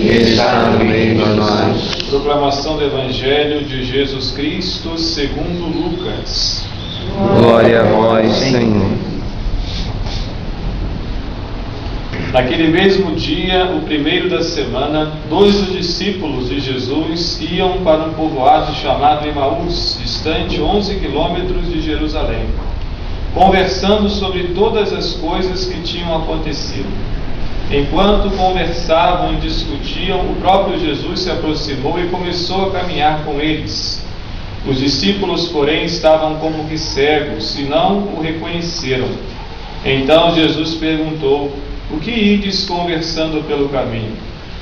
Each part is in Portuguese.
está no meio de nós. Proclamação do Evangelho de Jesus Cristo segundo Lucas. Glória a vós, Senhor. Naquele mesmo dia, o primeiro da semana, 2 dos discípulos de Jesus iam para um povoado chamado Emaús, distante 11 quilômetros de Jerusalém, conversando sobre todas as coisas que tinham acontecido. Enquanto conversavam e discutiam, o próprio Jesus se aproximou e começou a caminhar com eles. Os discípulos, porém, estavam como que cegos e não o reconheceram. Então Jesus perguntou: "O que ides conversando pelo caminho?"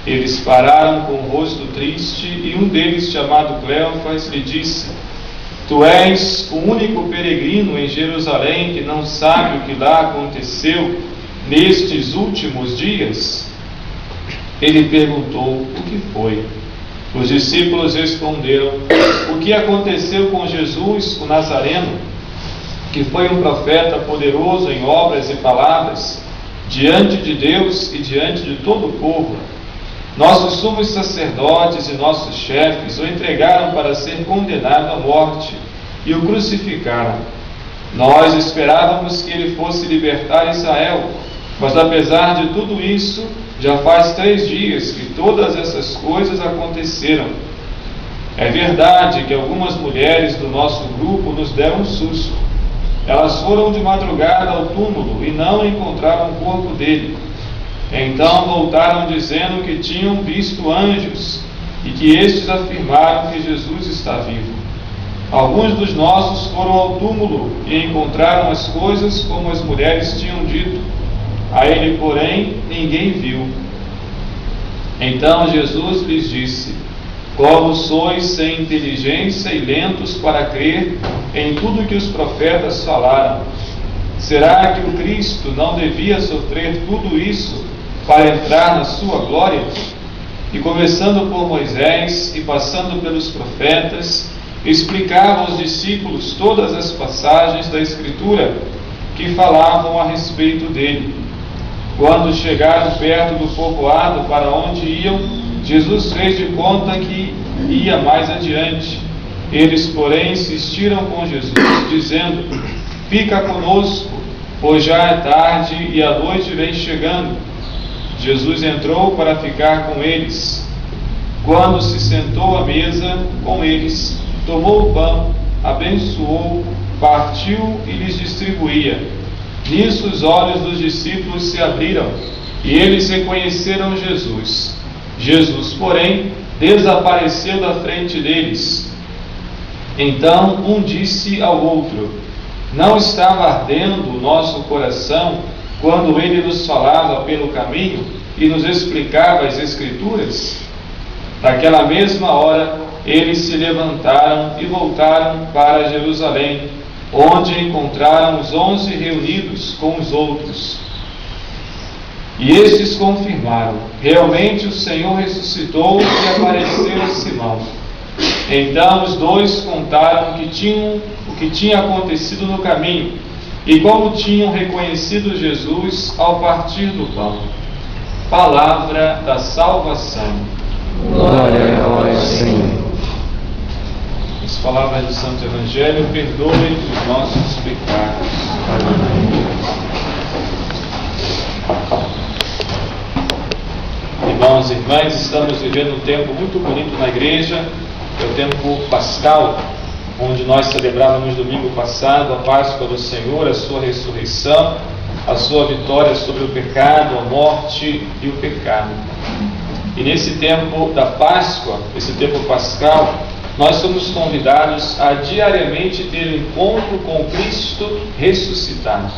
Eles pararam com o rosto triste e um deles, chamado Cleofas, lhe disse: "Tu és o único peregrino em Jerusalém que não sabe o que lá aconteceu nestes últimos dias?" Ele perguntou: "O que foi?" Os discípulos responderam: "O que aconteceu com Jesus, o Nazareno, que foi um profeta poderoso em obras e palavras, diante de Deus e diante de todo o povo. Nossos sumos sacerdotes e nossos chefes o entregaram para ser condenado à morte e o crucificaram. Nós esperávamos que ele fosse libertar Israel, mas apesar de tudo isso, já faz 3 dias que todas essas coisas aconteceram. É verdade que algumas mulheres do nosso grupo nos deram um susto. Elas foram de madrugada ao túmulo e não encontraram o corpo dele. Então voltaram dizendo que tinham visto anjos e que estes afirmaram que Jesus está vivo. Alguns dos nossos foram ao túmulo e encontraram as coisas como as mulheres tinham dito. A ele, porém, ninguém viu." Então Jesus lhes disse: "Como sois sem inteligência e lentos para crer em tudo que os profetas falaram? Será que o Cristo não devia sofrer tudo isso para entrar na sua glória?" E começando por Moisés e passando pelos profetas, explicava aos discípulos todas as passagens da Escritura que falavam a respeito dele. Quando chegaram perto do povoado para onde iam, Jesus fez de conta que ia mais adiante. Eles, porém, insistiram com Jesus, dizendo: "Fica conosco, pois já é tarde e a noite vem chegando." Jesus entrou para ficar com eles. Quando se sentou à mesa com eles, tomou o pão, abençoou, partiu e lhes distribuía. Nisso os olhos dos discípulos se abriram e eles reconheceram Jesus. Jesus, porém, desapareceu da frente deles. Então um disse ao outro: "Não estava ardendo o nosso coração quando ele nos falava pelo caminho e nos explicava as Escrituras?" Naquela mesma hora, eles se levantaram e voltaram para Jerusalém, onde encontraram os 11 reunidos com os outros. E estes confirmaram: "Realmente o Senhor ressuscitou e apareceu a Simão." Então os dois contaram o que tinha acontecido no caminho e como tinham reconhecido Jesus ao partir do pão. Palavra da salvação. Glória a vós, Senhor. As palavras do Santo Evangelho: "Perdoe os nossos pecados." Irmãos e irmãs, estamos vivendo um tempo muito bonito na igreja, é o tempo pascal, onde nós celebrávamos domingo passado a Páscoa do Senhor, a sua ressurreição, a sua vitória sobre o pecado, a morte e o pecado. E nesse tempo da Páscoa, esse tempo pascal, nós somos convidados a diariamente ter um encontro com Cristo ressuscitado.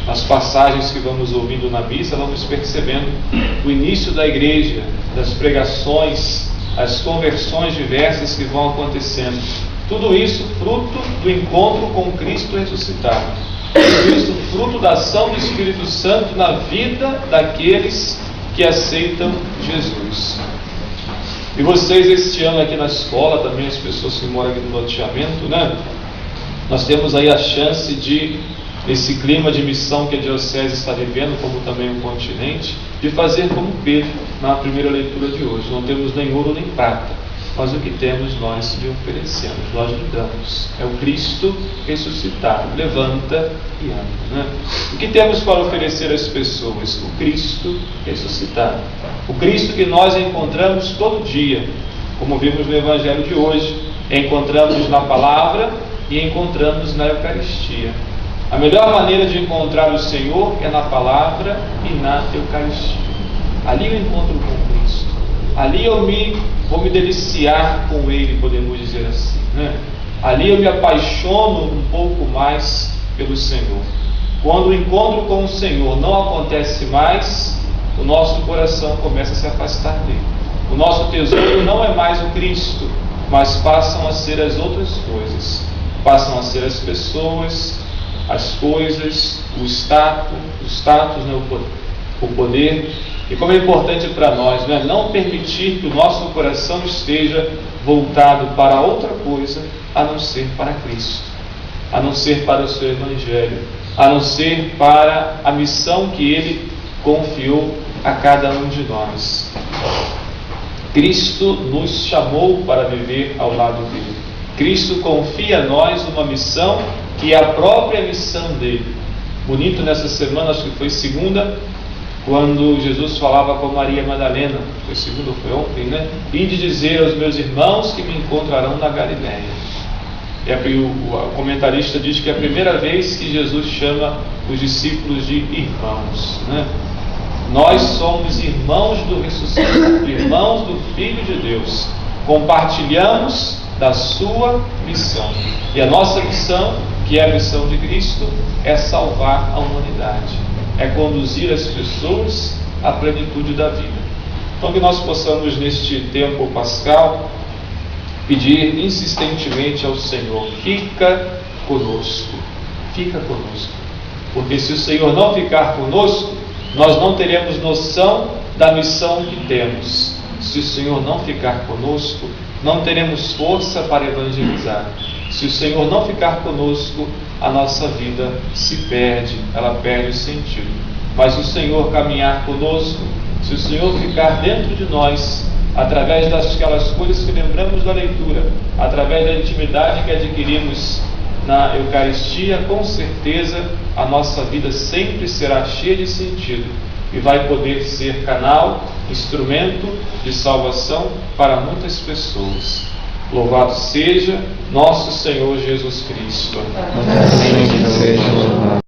Nas passagens que vamos ouvindo na missa, vamos percebendo o início da igreja, das pregações, as conversões diversas que vão acontecendo. Tudo isso fruto do encontro com Cristo ressuscitado. Tudo isso fruto da ação do Espírito Santo na vida daqueles que aceitam Jesus. E vocês, este ano aqui na escola, também as pessoas que moram aqui no loteamento, né? Nós temos aí a chance de nesse clima de missão que a Diocese está vivendo, como também o continente, de fazer como Pedro na primeira leitura de hoje. Não temos nem ouro nem prata, mas o que temos nós lhe oferecemos, nós lhe damos. É o Cristo ressuscitado. Levanta e anda, né? O que temos para oferecer às pessoas? O Cristo ressuscitado. O Cristo que nós encontramos todo dia, como vimos no Evangelho de hoje. Encontramos na palavra e encontramos na Eucaristia. A melhor maneira de encontrar o Senhor é na palavra e na Eucaristia. Ali eu encontro com Cristo. Ali eu vou me deliciar com Ele, podemos dizer assim, né? Ali eu me apaixono um pouco mais pelo Senhor. Quando o encontro com o Senhor não acontece mais, o nosso coração começa a se afastar dele. O nosso tesouro não é mais o Cristo, mas passam a ser as outras coisas. Passam a ser as pessoas, as coisas, o status, né? O poder. E como é importante para nós, né? Não permitir que o nosso coração esteja voltado para outra coisa, a não ser para Cristo, a não ser para o seu Evangelho, a não ser para a missão que Ele confiou a cada um de nós. Cristo nos chamou para viver ao lado dele. Cristo confia a nós uma missão que é a própria missão dele. Bonito nessa semana, acho que foi segunda, quando Jesus falava com Maria Madalena, foi segunda ou foi ontem, né? E de dizer aos meus irmãos que me encontrarão na Galileia. O comentarista diz que é a primeira vez que Jesus chama os discípulos de irmãos, né? Nós somos irmãos do ressuscitado, irmãos do Filho de Deus. Compartilhamos da sua missão. E a nossa missão, que é a missão de Cristo, é salvar a humanidade. É conduzir as pessoas à plenitude da vida. Então que nós possamos, neste tempo pascal, pedir insistentemente ao Senhor: fica conosco, fica conosco. Porque se o Senhor não ficar conosco, nós não teremos noção da missão que temos. Se o Senhor não ficar conosco, não teremos força para evangelizar. Se o Senhor não ficar conosco, a nossa vida se perde, ela perde o sentido. Mas se o Senhor caminhar conosco, se o Senhor ficar dentro de nós, através daquelas coisas que lembramos da leitura, através da intimidade que adquirimos na Eucaristia, com certeza a nossa vida sempre será cheia de sentido e vai poder ser canal, instrumento de salvação para muitas pessoas. Louvado seja nosso Senhor Jesus Cristo. Assim seja louvado.